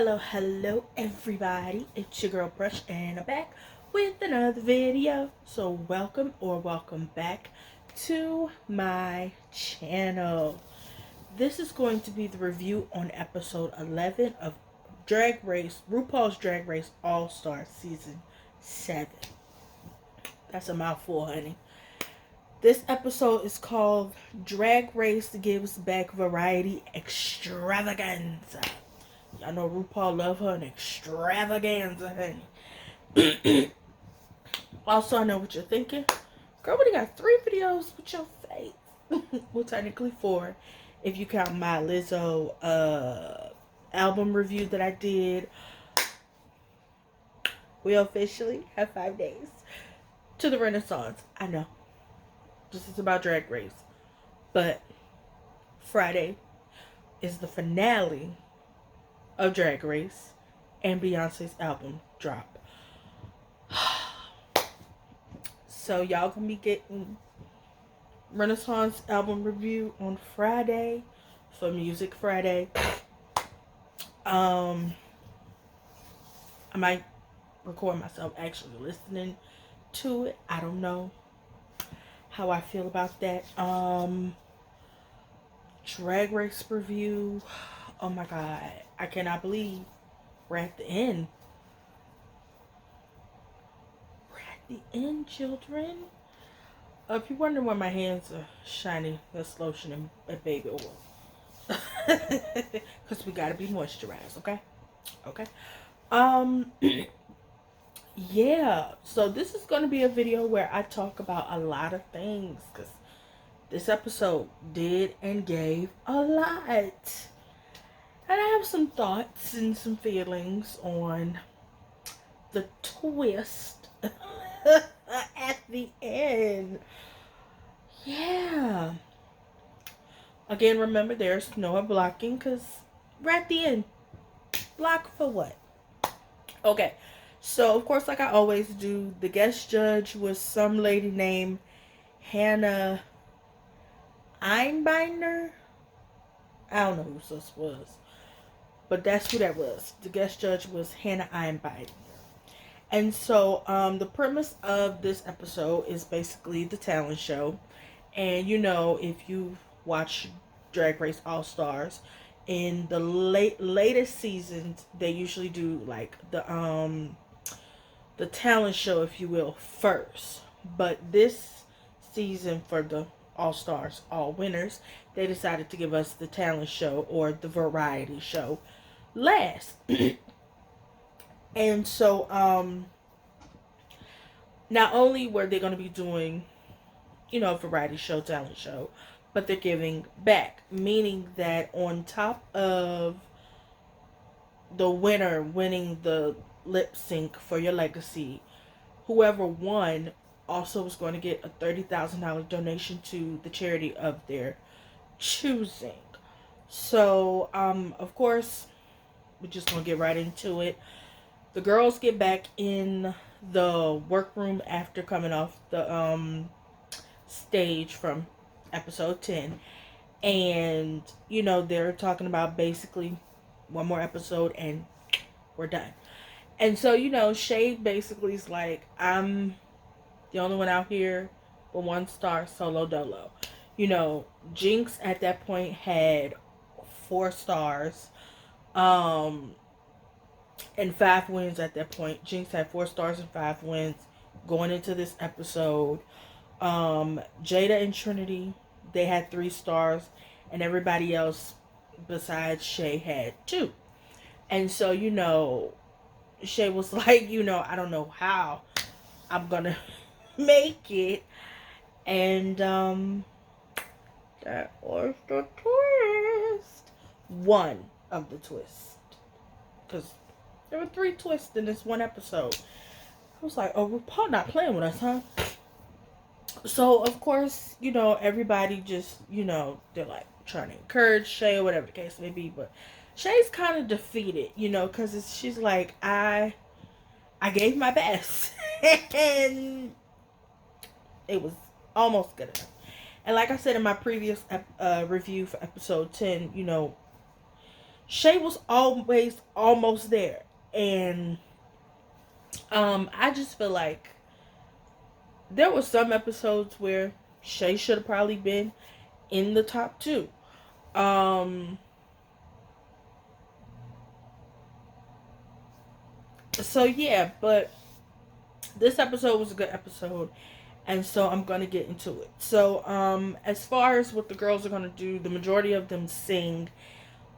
Hello, everybody. It's your girl Brush, and I'm back with another video. So, welcome back to my channel. This is going to be the review on episode 11 of RuPaul's Drag Race All Star Season 7. That's a mouthful, honey. This episode is called Drag Race Gives Back Variety Extravaganza. Y'all know RuPaul love her an extravaganza, honey. Also, I know what you're thinking. Girl, we got 3 videos with your face. Well, technically 4. If you count my Lizzo album review that I did. We officially have 5 days to the Renaissance. I know. This is about Drag Race. But Friday is the finale of Drag Race and Beyonce's album drop. So y'all gonna be getting Renaissance album review on Friday for Music Friday. I might record myself actually listening to it. I don't know how I feel about that. Drag Race review. Oh my god, I cannot believe we're at the end. We're at the end, children. If you're wondering why my hands are shiny, that's lotion and baby oil. Because we gotta be moisturized, okay? Okay. Yeah, so this is going to be a video where I talk about a lot of things, because this episode did and gave a lot. And I have some thoughts and some feelings on the twist at the end. Yeah. Again, remember, there's no blocking, because we're at the end. Block for what? Okay. So, of course, like I always do, the guest judge was some lady named Hannah Einbinder. I don't know who this was, but that's who that was. The guest judge was Hannah Einbinder. And so, the premise of this episode is basically the talent show. And, you know, if you watch Drag Race All Stars, in the latest seasons, they usually do, like, the talent show, if you will, first. But this season, for the All Stars, All Winners, they decided to give us the talent show, or the variety show, last. And so, not only were they going to be doing, you know, variety show, talent show, but they're giving back. Meaning that on top of the winner winning the lip sync for your legacy, whoever won also was going to get a $30,000 donation to the charity of their choosing. So, of course, we're just going to get right into it. The girls get back in the workroom after coming off the stage from episode 10. And, you know, they're talking about basically one more episode and we're done. And so, you know, Shay basically is like, I'm the only one out here with 1 star, solo dolo. You know, Jinx at that point had 4 stars. And 5 wins at that point. Jinx had 4 stars and 5 wins going into this episode. Jada and Trinity, they had 3 stars. And everybody else besides Shay had 2. And so, you know, Shay was like, you know, I don't know how I'm gonna make it. And that was the twist. One of the twists. Because there were 3 twists in this one episode. I was like, oh, RuPaul not playing with us, huh? So, of course, you know, everybody just, you know, they're like trying to encourage Shay or whatever the case may be. But Shay's kind of defeated, you know, because she's like, I gave my best. And it was almost good enough. And like I said in my previous review for episode 10, you know, Shay was always almost there. And I just feel like there were some episodes where Shay should have probably been in the top two. So yeah, but this episode was a good episode, and so I'm gonna get into it. So as far as what the girls are gonna do, the majority of them sing.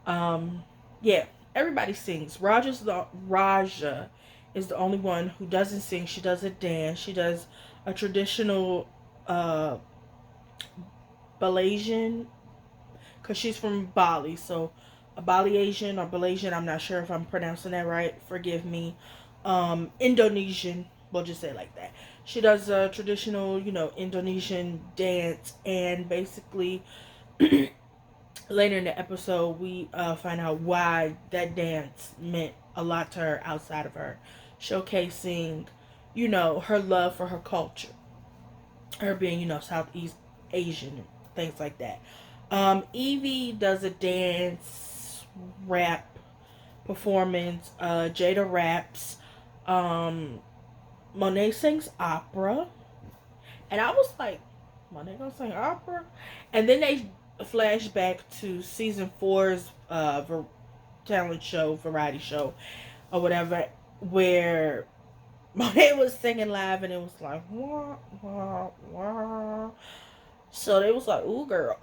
Yeah, everybody sings. Raja is the only one who doesn't sing. She does a dance. She does a traditional uh Malaysian, because she's from Bali. So a Bali Asian or Malaysian, I'm not sure if I'm pronouncing that right. Forgive me. Indonesian, we'll just say it like that. She does a traditional, Indonesian dance, and basically later in the episode, we find out why that dance meant a lot to her outside of her, showcasing, her love for her culture, her being, Southeast Asian and things like that. Evie does a dance, rap performance. Jada raps. Monet sings opera, and I was like, Monet gonna sing opera? And then they flash back to season four's talent show, variety show, or whatever, where Monet was singing live, and it was like wah wah wah. So they was like, ooh, girl.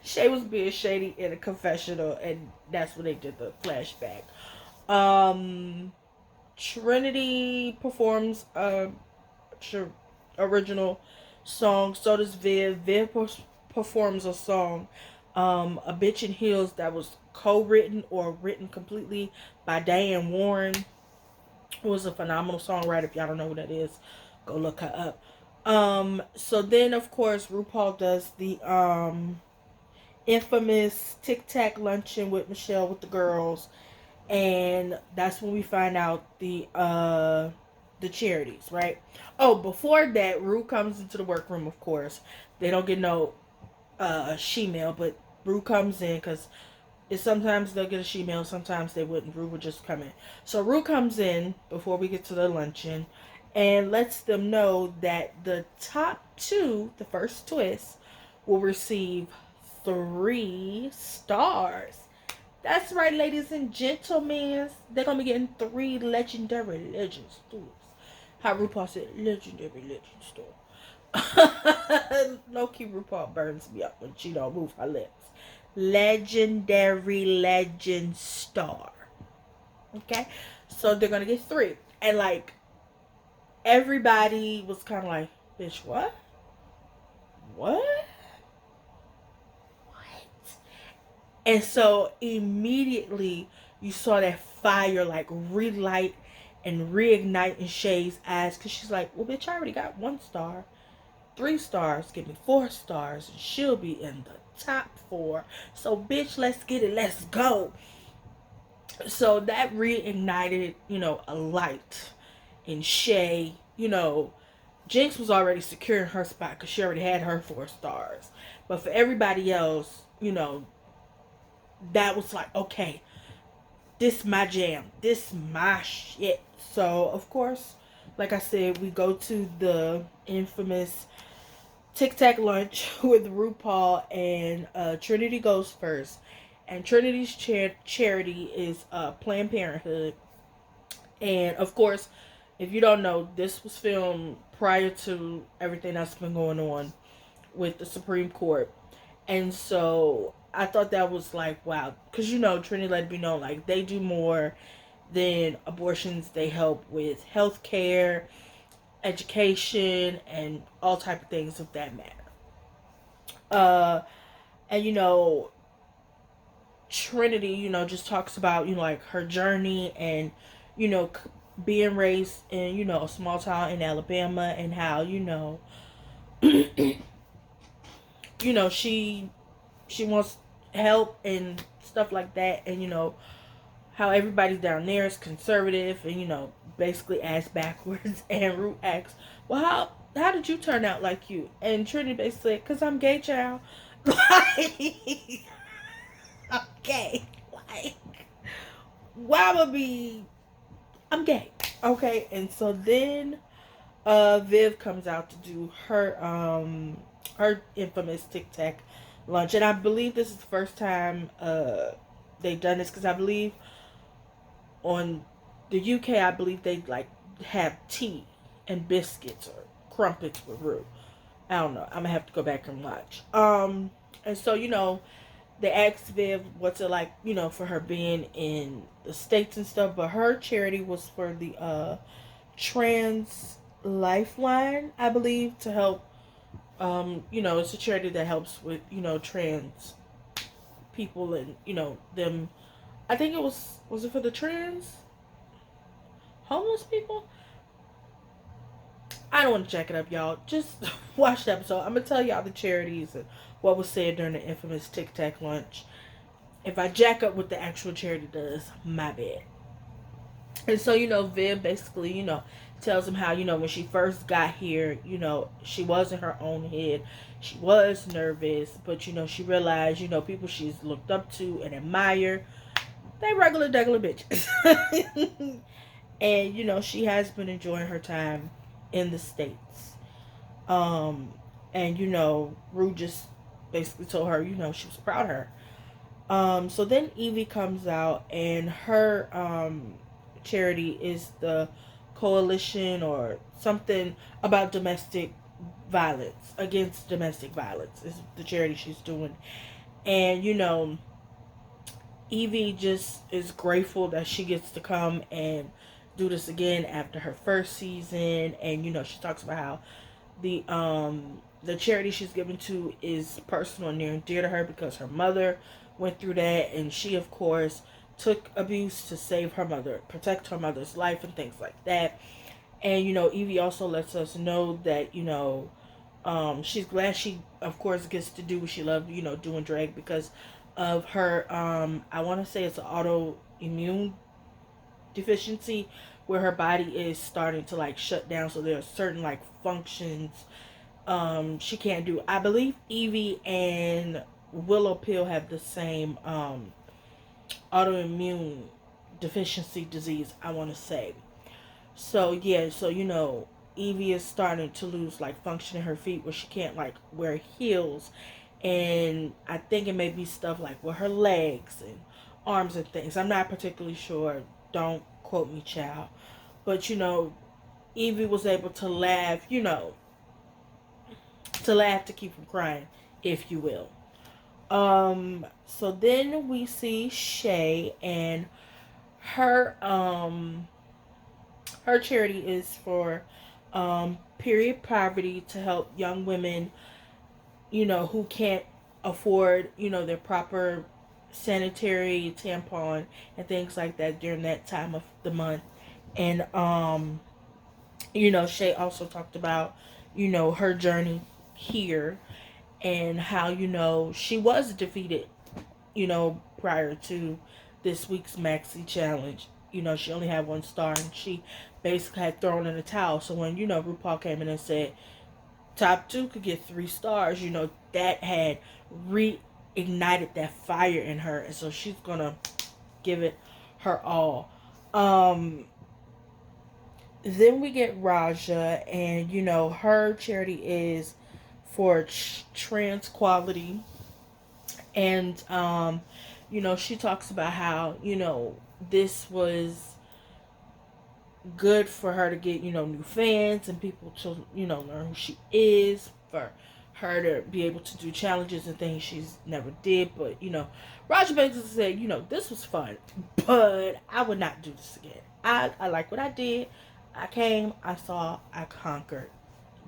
Shay was being shady in a confessional, and that's when they did the flashback. Trinity performs a original song. So does Viv. Viv performs a song, A Bitch in Heels, that was co-written or written completely by Diane Warren, who was a phenomenal songwriter. If y'all don't know who that is, go look her up. So then of course RuPaul does the infamous Tic Tac Luncheon with Michelle with the girls, and that's when we find out the charities, right? Oh, before that, Rue comes into the workroom. Of course, they don't get no she-mail, but Rue comes in because it's sometimes they'll get a she-mail, sometimes they wouldn't. Rue would just come in. So Rue comes in before we get to the luncheon and lets them know that the top two, the first twist, will receive 3 stars. That's right, ladies and gentlemen. They're going to be getting 3 legendary legend stars. How RuPaul said, legendary legend star. Low-key RuPaul burns me up when she don't move her lips. Legendary legend star. Okay? So they're going to get 3. And like, everybody was kind of like, bitch, what? What? And so immediately you saw that fire like relight and reignite in Shay's eyes, because she's like, well, bitch, I already got 1 star. 3 stars, give me 4 stars, and she'll be in the top 4. So, bitch, let's get it. Let's go. So that reignited, a light in Shay. Jinx was already securing her spot because she already had her 4 stars. But for everybody else, that was like, okay, this my jam, this my shit. So of course, like I said, we go to the infamous Tic Tac lunch with RuPaul, and Trinity goes first, and Trinity's charity is Planned Parenthood. And of course, if you don't know, this was filmed prior to everything that's been going on with the Supreme Court. And so I thought that was like, wow. Because, Trinity let me know, like, they do more than abortions. They help with health care, education, and all type of things of that matter. And, Trinity, just talks about, like, her journey and, being raised in, a small town in Alabama, and how, she wants help and stuff like that, and how everybody down there is conservative, and basically ass backwards. And Root asks, well, how did you turn out like you? And Trinity basically said, because I'm gay, child. Okay. Like, why would be I'm gay. Okay, and so then Viv comes out to do her infamous Tic Tac lunch. And I believe this is the first time they've done this, because I believe on the UK, I believe they like have tea and biscuits or crumpets with roux. I don't know. I'm gonna have to go back and watch. And so they asked Viv what's it like, for her being in the States and stuff. But her charity was for the Trans Lifeline, I believe, to help. It's a charity that helps with trans people and them. I think it was it for the trans homeless people. I don't want to jack it up, y'all. Just watch the episode. I'm gonna tell y'all the charities and what was said during the infamous Tic Tac lunch. If I jack up what the actual charity does, my bad. And so, Viv basically, tells him how, when she first got here, she was in her own head. She was nervous, but, she realized, people she's looked up to and admire, they regular, degular bitches. And, she has been enjoying her time in the States. And, Rue just basically told her, she was proud of her. So then Evie comes out, and her charity is the coalition or something about domestic violence, against domestic violence is the charity she's doing. And Evie just is grateful that she gets to come and do this again after her first season. And she talks about how the charity she's given to is personal and near and dear to her, because her mother went through that, and she of course took abuse to save her mother, protect her mother's life and things like that. And Evie also lets us know that she's glad she of course gets to do what she loved, doing drag, because of her I want to say it's an autoimmune deficiency where her body is starting to like shut down, so there are certain like functions she can't do. I believe Evie and Willow Pill have the same autoimmune deficiency disease, I want to say. So yeah, so Evie is starting to lose like function in her feet, where she can't like wear heels, and I think it may be stuff like with her legs and arms and things. I'm not particularly sure. Don't quote me, child. But Evie was able to laugh, to keep from crying, if you will. So then we see Shay, and her her charity is for period poverty, to help young women, who can't afford, their proper sanitary tampon and things like that during that time of the month. And Shay also talked about, her journey here, and how, she was defeated, prior to this week's Maxi Challenge. She only had one star, and she basically had thrown in the towel. So when, RuPaul came in and said top two could get 3 stars, that had reignited that fire in her. And so she's gonna give it her all. Then we get Raja, and her charity is for trans quality. And she talks about how this was good for her to get new fans and people to learn who she is, for her to be able to do challenges and things she's never did. But Raja basically said, this was fun, but I would not do this again. I like what I did. I came, I saw, I conquered.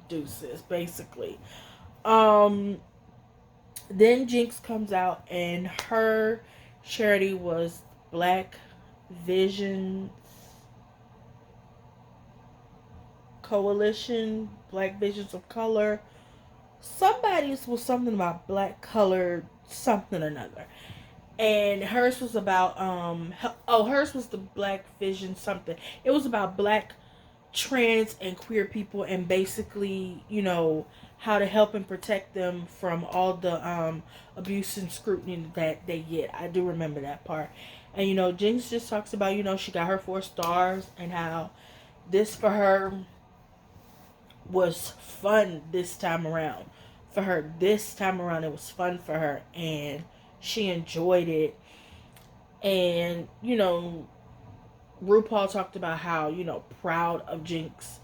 Deuces, basically. Then Jinx comes out, and her charity was Black Vision Coalition, Black Visions of Color. Somebody's was something about black color, something or another. And hers was about hers was the Black Vision something. It was about black trans and queer people, and basically, how to help and protect them from all the abuse and scrutiny that they get. I do remember that part. And Jinx just talks about, she got her 4 stars, and how this for her was fun this time around. For her this time around, it was fun for her, and she enjoyed it. And RuPaul talked about how proud of Jinx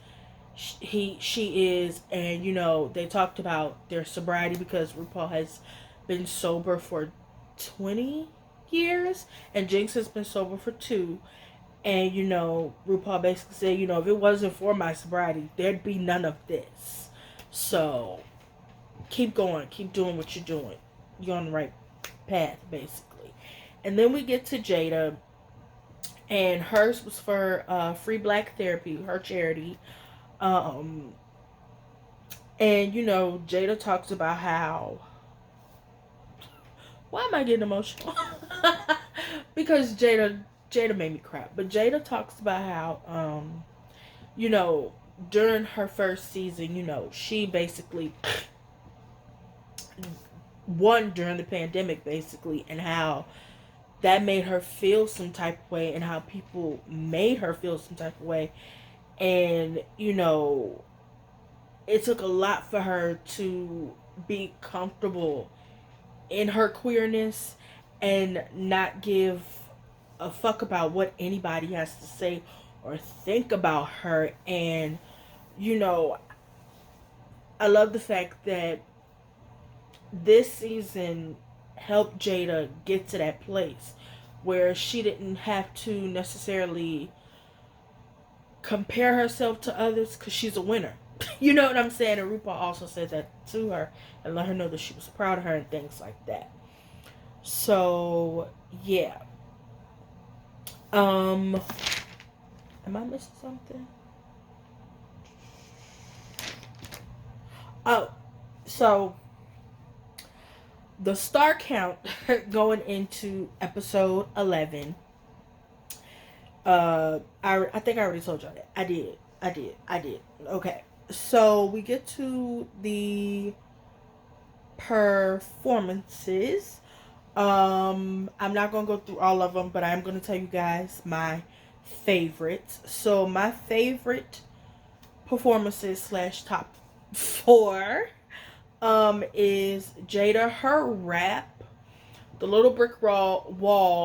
she is, and they talked about their sobriety, because RuPaul has been sober for 20 years and Jinx has been sober for 2. And RuPaul basically said, if it wasn't for my sobriety, there'd be none of this. So keep going, keep doing what you're doing. You're on the right path, basically. And then we get to Jada, and hers was for Free Black Therapy, her charity. And Jada talks about how, why am I getting emotional? Because Jada made me cry. But Jada talks about how during her first season, she basically won during the pandemic, basically, and how that made her feel some type of way, and how people made her feel some type of way. And it took a lot for her to be comfortable in her queerness and not give a fuck about what anybody has to say or think about her. And I love the fact that this season helped Jada get to that place where she didn't have to necessarily compare herself to others, because she's a winner. You know what I'm saying? And RuPaul also said that to her and let her know that she was proud of her and things like that. So yeah. Am I missing something? Oh, so the star count going into episode 11. I think I already told y'all that. I did. Okay. So we get to the performances. I'm not gonna go through all of them, but I'm gonna tell you guys my favorites. So my favorite performances / top 4 is Jada, her rap, the little brick wall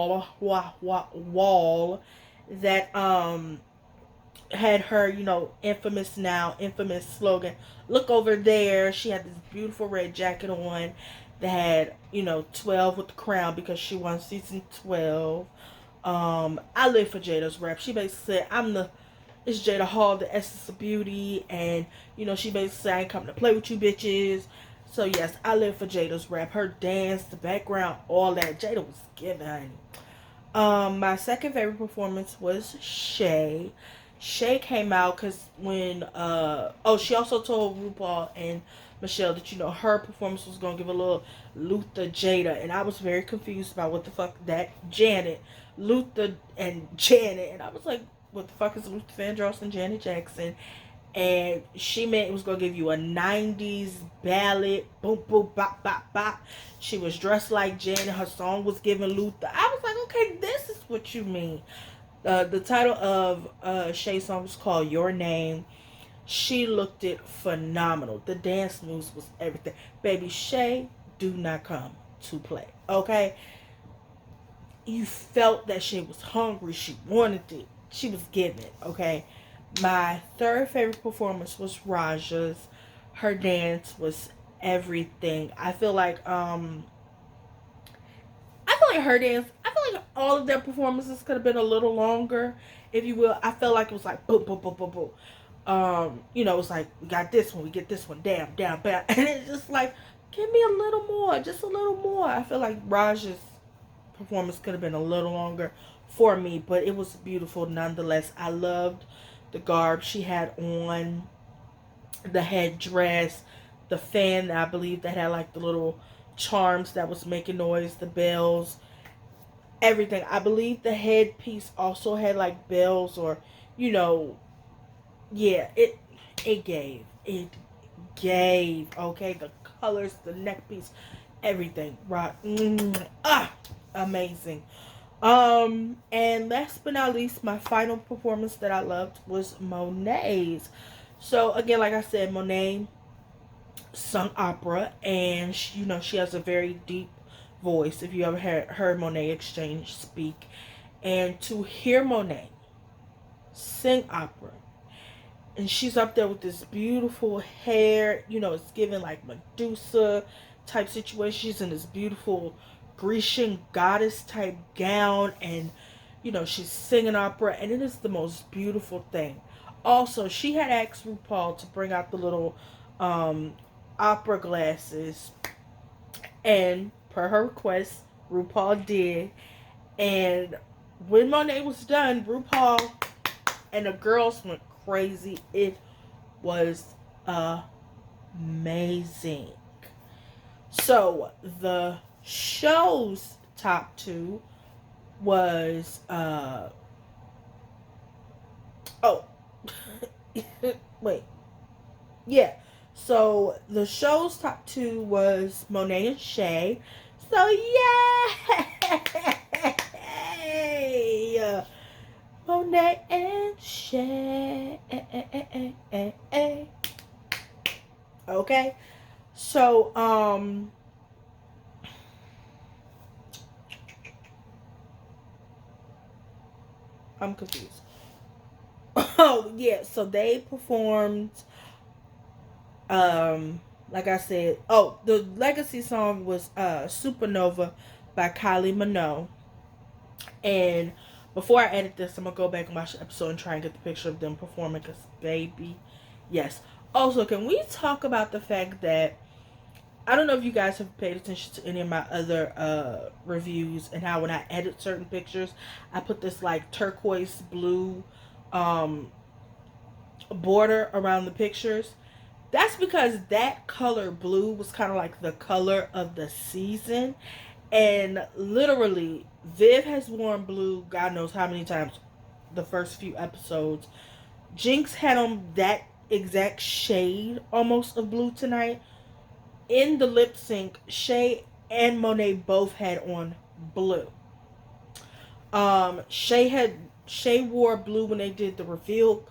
that had her, infamous slogan, "Look over there." She had this beautiful red jacket on that had, 12 with the crown, because she won season 12. I live for Jada's rap. She basically said, it's Jada Hall, the essence of beauty. And, she basically said, I ain't coming to play with you bitches. So yes, I live for Jada's rap. Her dance, the background, all that. Jada was giving, honey. My second favorite performance was Shay. Shay came out because when she also told RuPaul and Michelle that her performance was gonna give a little Luther Jada, and I was very confused about what the fuck that Luther and Janet, and I was like, what the fuck is Luther Vandross and Janet Jackson? And she meant it was gonna give you a 90s ballad, boom boom bop bop bop. She was dressed like Janet, her song was giving Luther. I was like, okay, this is what you mean. The title of Shay's song was called Your Name. She looked it phenomenal. The dance moves was everything. Baby, Shay do not come to play. Okay? You felt that she was hungry. She wanted it. She was giving it. Okay? My third favorite performance was Raja's. Her dance was everything. I feel like her dance, I feel like all of their performances could have been a little longer, if you will. I felt like it was like boom, boom, boom, boom, boom. It's like, we got this one, we get this one, down, down, down. And it's just like, give me a little more, just a little more. I feel like Raja's performance could have been a little longer for me, but it was beautiful nonetheless. I loved the garb she had on, the headdress, the fan, I believe, that had like the little charms that was making noise, the bells, everything. I believe the headpiece also had like bells or, yeah, it gave, okay, the colors, the neck piece, everything, right? Amazing. And last but not least, my final performance that I loved was Monet's. So again, like I said, Monet sung opera, and she has a very deep voice. If you ever heard Monet Exchange speak, and to hear Monet sing opera, and she's up there with this beautiful hair, it's giving like Medusa type situation. She's in this beautiful Grecian goddess type gown, and she's singing opera, and it is the most beautiful thing. Also, she had asked RuPaul to bring out the little um opera glasses, and per her request, RuPaul did. And when Monet was done, RuPaul and the girls went crazy. It was amazing. So the show's top two was oh wait, yeah. So the show's top two was Monet and Shay. So yay! Monet and Shay. Okay. So I'm confused. Oh yeah, so they performed like I said, the legacy song was Supernova by Kylie Minogue. And before I edit this, I'm gonna go back and watch the episode and try and get the picture of them performing, because baby, yes. Also, can we talk about the fact that I don't know if you guys have paid attention to any of my other reviews, and how when I edit certain pictures, I put this like turquoise blue um, border around the pictures. That's because that color blue was kind of like the color of the season. And literally, Viv has worn blue God knows how many times the first few episodes. Jinx had on that exact shade almost of blue tonight. In the lip sync, Shay and Monet both had on blue. Shay wore blue when they did the reveal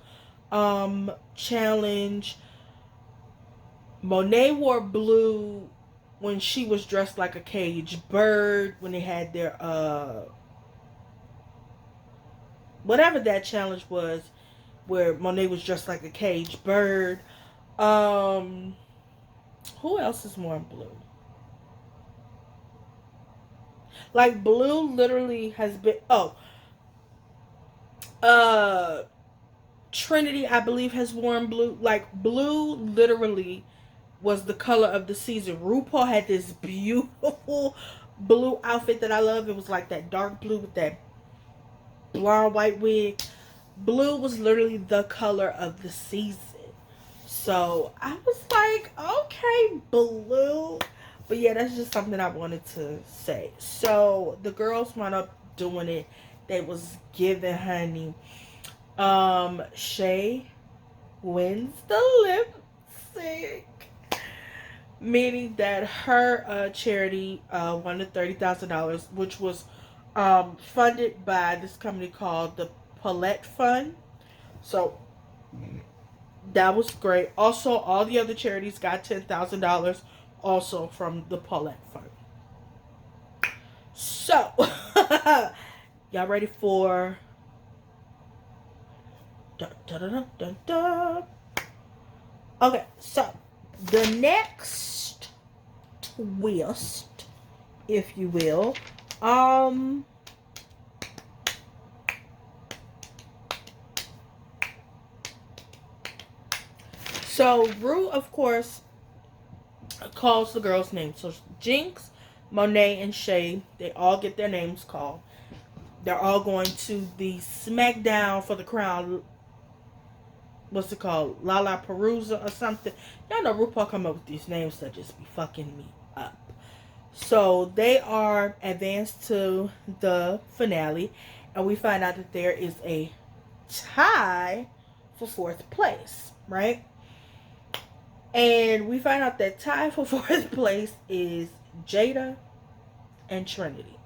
challenge. Monet wore blue when she was dressed like a caged bird, when they had their whatever that challenge was, where Monet was dressed like a caged bird. Who else is wearing blue? Like blue literally has been uh Trinity, I believe, has worn blue. Like blue literally was the color of the season. RuPaul had this beautiful blue outfit that I love. It was like that dark blue with that blonde white wig. Blue was literally the color of the season. So I was like, okay, blue. But yeah, that's just something I wanted to say. So the girls wound up doing it. They was giving, honey. Shay wins the lip sync, meaning that her charity won the $30,000, which was funded by this company called the Paulette Fund. So that was great. Also, all the other charities got $10,000 also from the Paulette Fund. So, y'all ready for dun, dun, dun, dun, dun. Okay, so the next twist, if you will, so Rue, of course, calls the girls' names. So Jinx, Monet, and Shay, they all get their names called. They're all going to the SmackDown for the Crown. What's it called? Lollapalooza or something. Y'all know RuPaul come up with these names that just be fucking me up. So they are advanced to the finale, and we find out that there is a tie for fourth place, right? And we find out that tied for fourth place is Jada and Trinity.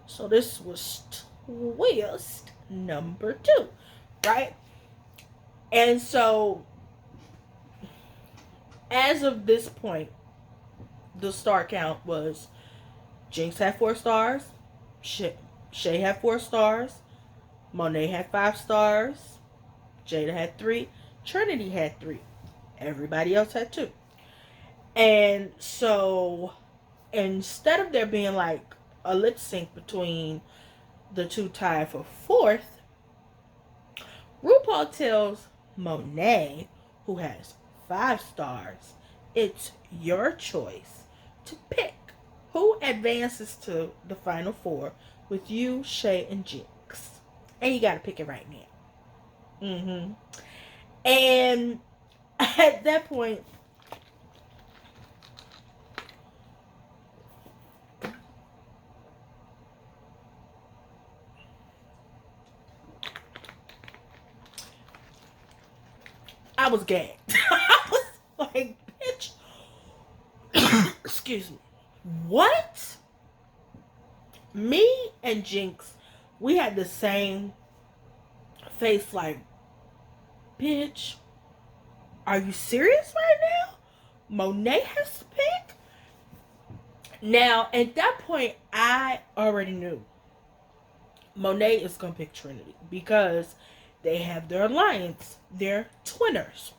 So this was twist number 2, right? And so, as of this point, the star count was Jinx had 4 stars, Shay had 4 stars, Monet had 5 stars, Jada had 3, Trinity had 3. Everybody else had 2. And so, instead of there being like a lip sync between the 2 tied for 4th, RuPaul tells Monet, who has 5 stars, it's your choice to pick who advances to the final 4 with you, Shay, and Jinx. And you gotta pick it right now. And at that point, I was gagged. I was like, bitch. Excuse me. What? Me and Jinx, we had the same face, like, bitch, are you serious right now? Monet has to pick? Now, at that point, I already knew Monet is going to pick Trinity because they have their alliance. They're twinners.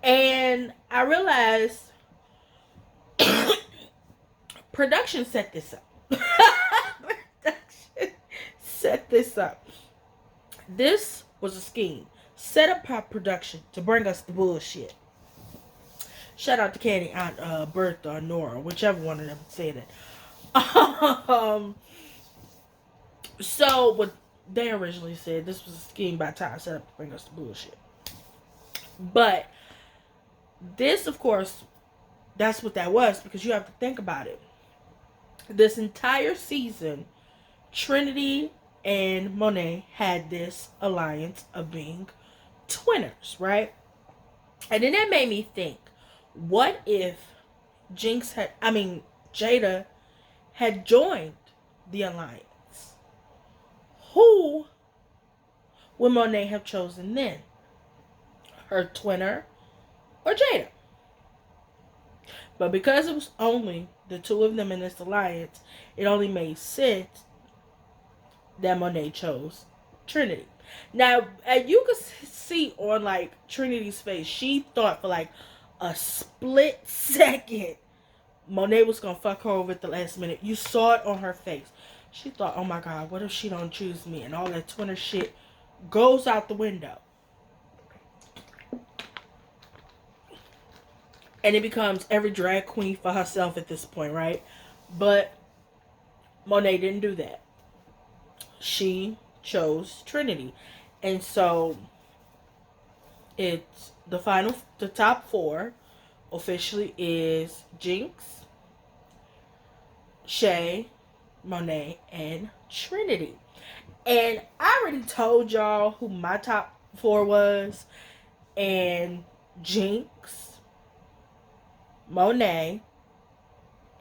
And I realized production set this up. Production set this up. This was a scheme set up by production to bring us the bullshit. Shout out to Candy, Aunt Bertha, or Nora, whichever one of them said it. So what they originally said, this was a scheme by Ty set up to bring us the bullshit. But this, of course, that's what that was, because you have to think about it. This entire season, Trinity and Monet had this alliance of being twinners, right? And then that made me think, what if Jada had joined the alliance? Who would Monet have chosen then? Her twinner or Jada? But because it was only the 2 of them in this alliance, it only made sense that Monet chose Trinity. Now, as you could see on like Trinity's face, she thought for like a split second Monet was gonna fuck her over at the last minute. You saw it on her face. She thought, oh my god, what if she don't choose me? And all that twinner shit goes out the window. And it becomes every drag queen for herself at this point, right? But Monet didn't do that. She chose Trinity. And so it's the top 4 officially is Jinx, Shay, Monet, and Trinity. And I already told y'all who my top 4 was. And Jinx, Monet,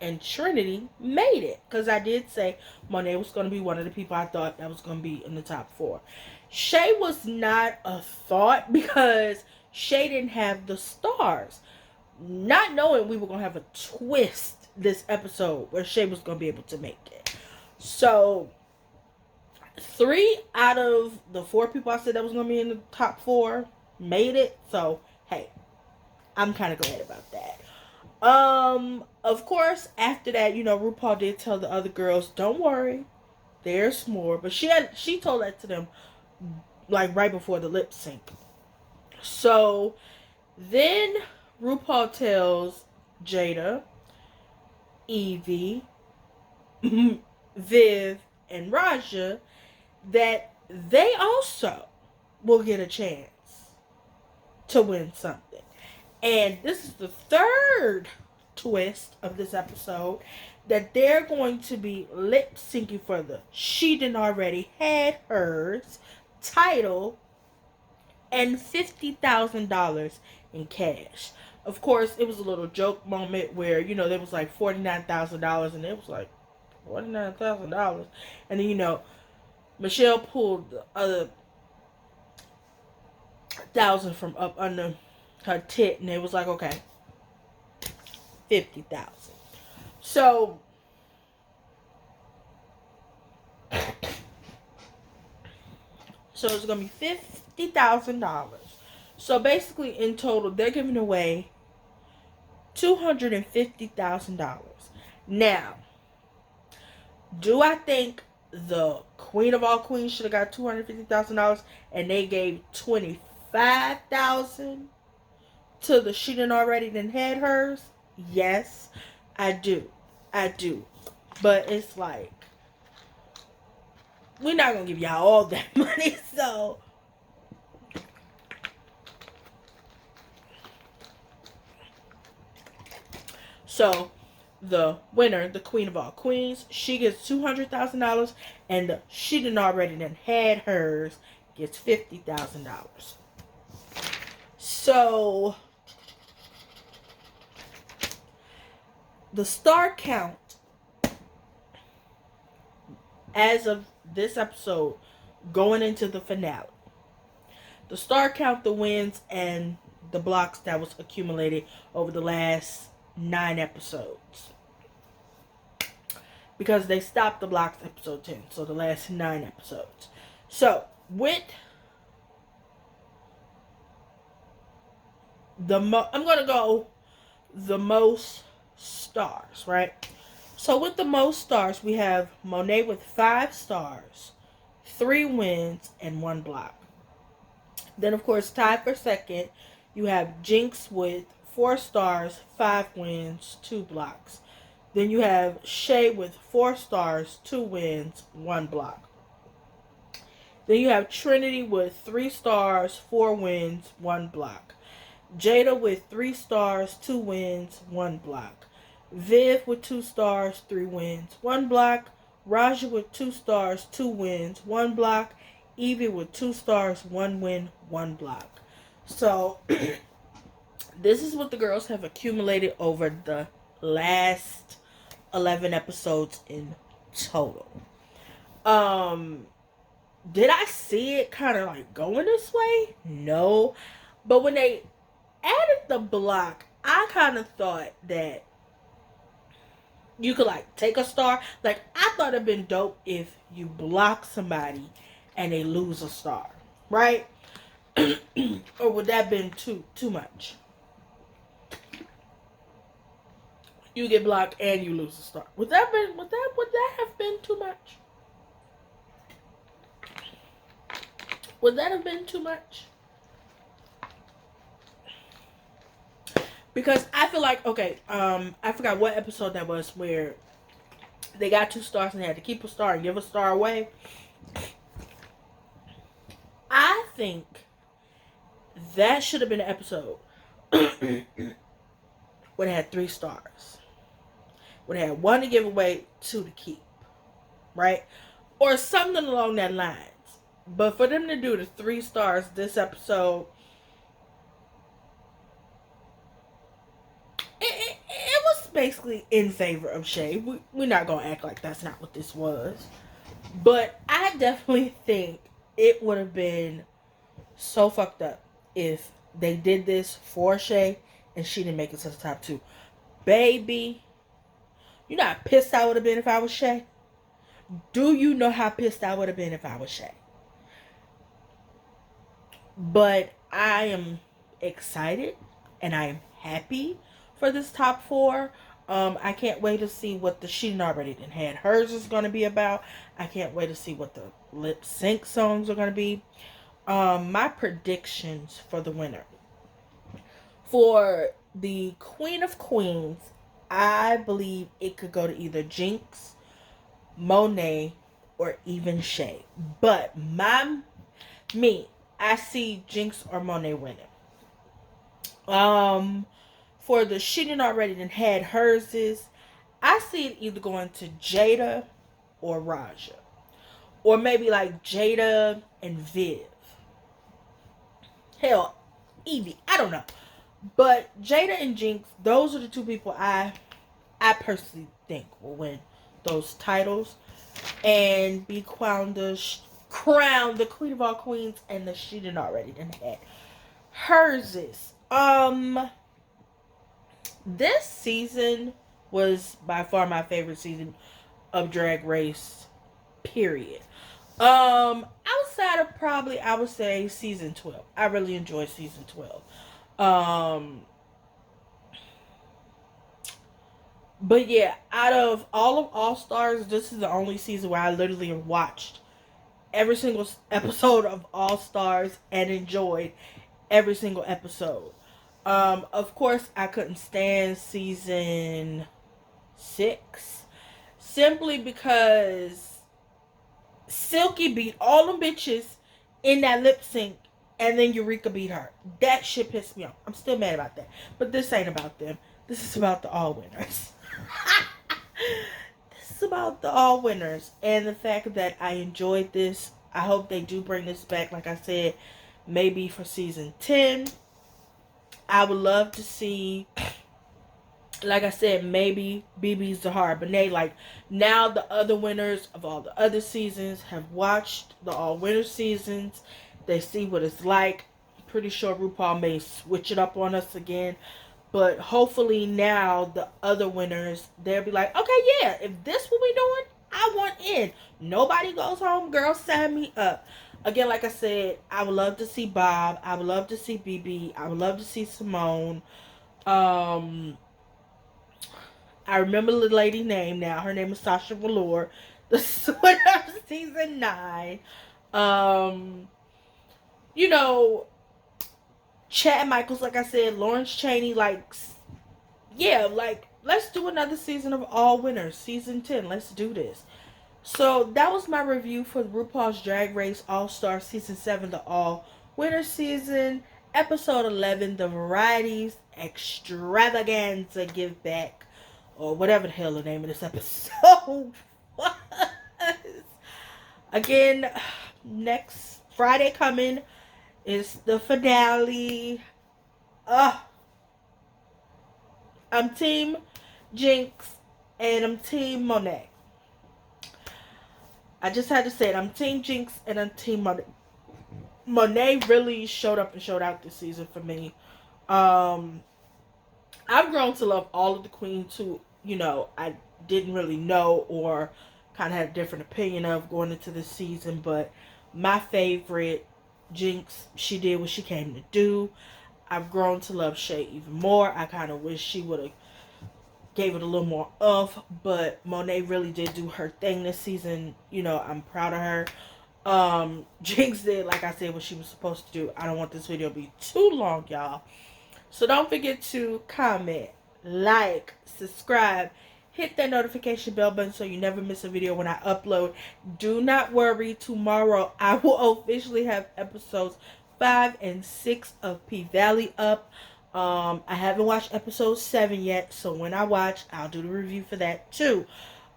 and Trinity made it. Because I did say Monet was going to be one of the people I thought that was going to be in the top 4. Shay was not a thought because Shay didn't have the stars. Not knowing we were going to have a twist this episode where Shay was going to be able to make it. So 3 out of the 4 people I said that was going to be in the top 4 made it. So, hey, I'm kind of glad about that. Of course, after that, RuPaul did tell the other girls, don't worry, there's more. But she told that to them, like, right before the lip sync. So, then RuPaul tells Jada, Evie, Viv, and Raja that they also will get a chance to win something. And this is the 3rd twist of this episode, that they're going to be lip syncing for the She Done Already Had Hers title and $50,000 in cash. Of course, it was a little joke moment where, there was like $49,000 and it was like $49,000. And then, Michelle pulled the other thousand from up under her tit and it was like, okay, 50,000. So it's gonna be $50,000. So basically, in total, they're giving away $250,000. Now, do I think the queen of all queens should have got $250,000 and they gave $25,000 to the she done already then had hers? Yes, I do. But it's like, we're not gonna give y'all all that money, so the winner, the queen of all queens, she gets $200,000, and she done already then had hers gets $50,000. So the star count as of this episode going into the finale, the star count, the wins, and the blocks that was accumulated over the last 9 episodes, because they stopped the blocks episode 10, so the last 9 episodes. So with I'm gonna go the most stars, right? So with the most stars, we have Monet with 5 stars, 3 wins, and 1 block. Then, of course, tied for second, you have Jinx with 4 stars, 5 wins, 2 blocks. Then you have Shay with 4 stars, 2 wins, 1 block. Then you have Trinity with 3 stars, 4 wins, 1 block. Jada with 3 stars, 2 wins, 1 block. Viv with 2 stars, 3 wins, 1 block. Raja with 2 stars, 2 wins, 1 block. Evie with 2 stars, 1 win, 1 block. So this is what the girls have accumulated over the last 11 episodes in total. Did I see it kind of like going this way? No. But when they added the block, I kind of thought that you could like take a star. Like, I thought it'd been dope if you block somebody and they lose a star, right? Or would that have been too much? You get blocked and you lose a star. Would that have been too much? Would that have been too much? Because I feel like, okay, I forgot what episode that was where they got 2 stars and they had to keep a star and give a star away. I think that should have been an episode where they had 3 stars. Where they had 1 to give away, 2 to keep. Right? Or something along that lines. But for them to do the 3 stars this episode, it was basically in favor of Shay. We're not going to act like that's not what this was. But I definitely think it would have been so fucked up if they did this for Shay and she didn't make it to the top 2. Baby, you know how pissed I would have been if I was Shay? Do you know how pissed I would have been if I was Shay? But I am excited and I am happy for this top 4. I can't wait to see what the She Already Done Had Hers is going to be about. I can't wait to see what the lip sync songs are going to be. My predictions for the winner. For the Queen of Queens, I believe it could go to either Jinx, Monet, or even Shay. But I see Jinx or Monet winning. For the She Done Already Done Had Hers is, I see it either going to Jada or Raja. Or maybe like Jada and Viv. hell, Evie. I don't know. But Jada and Jinx, those are the two people I personally think will win those titles and be crowned the queen of all queens, and the she didn't already done had. Hers is this season was by far my favorite season of Drag Race, period. Outside of probably I would say season 12. I really enjoyed season 12. But yeah, out of all of All Stars, this is the only season where I literally watched every single episode of All Stars and enjoyed every single episode. Of course, I couldn't stand season 6 simply because Silky beat all them bitches in that lip sync, and then Eureka beat her. That shit pissed me off. I'm still mad about that. But this ain't about them. This is about the all winners. This is about the all winners and the fact that I enjoyed this. I hope they do bring this back, like I said, maybe for season 10. I would love to see, like I said, maybe BB Zahara Benet. Like, now the other winners of all the other seasons have watched the all winner seasons. They see what it's like. I'm pretty sure RuPaul may switch it up on us again. But hopefully now the other winners, they'll be like, okay, yeah, if this what we doing, I want in. Nobody goes home, girl, sign me up. Again, like I said, I would love to see Bob. I would love to see BB. I would love to see Simone. I remember the lady's name now. Her name is Sasha Velour. The winner of season 9. You know, Chad Michaels, like I said, Lawrence Chaney, like, yeah, like, let's do another season of All Winners, season 10. Let's do this. So that was my review for RuPaul's Drag Race All-Star Season 7, the All Winner Season, Episode 11, the Varieties Extravaganza Give Back, or whatever the hell the name of this episode was. Again, next Friday coming is the finale. I'm Team Jinx and I'm Team Monet. I just had to say it. I'm Team Jinx and I'm Team Monet. Monet really showed up and showed out this season for me. I've grown to love all of the queens who, you know, I didn't really know or kind of had a different opinion of going into this season. But my favorite, Jinx, she did what she came to do. I've grown to love Shay even more. I kind of wish she would have gave it a little more oomph, but Monet really did do her thing this season. You know, I'm proud of her. Jinx did, like I said, what she was supposed to do. I don't want this video to be too long, y'all. So don't forget to comment, like, subscribe, hit that notification bell button so you never miss a video when I upload. Do not worry, tomorrow I will officially have episodes 5 and 6 of P-Valley up. I haven't watched episode 7 yet, so when I watch, I'll do the review for that too.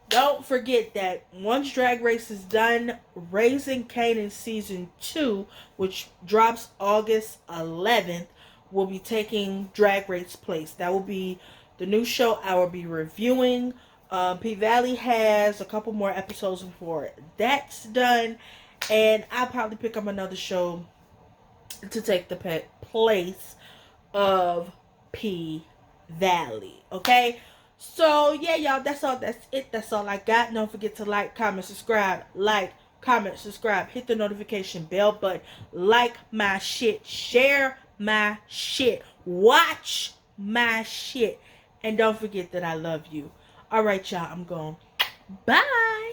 Don't forget that once Drag Race is done, Raising Kanan Season 2, which drops August 11th, will be taking Drag Race place. That will be the new show I will be reviewing. P-Valley has a couple more episodes before that's done, and I'll probably pick up another show to take the place of P-Valley. Okay? So, yeah, y'all, that's all. That's it. That's all I got. Don't forget to like, comment, subscribe. Like, comment, subscribe. Hit the notification bell button. Like my shit. Share my shit. Watch my shit. And don't forget that I love you. All right, y'all. I'm gone. Bye.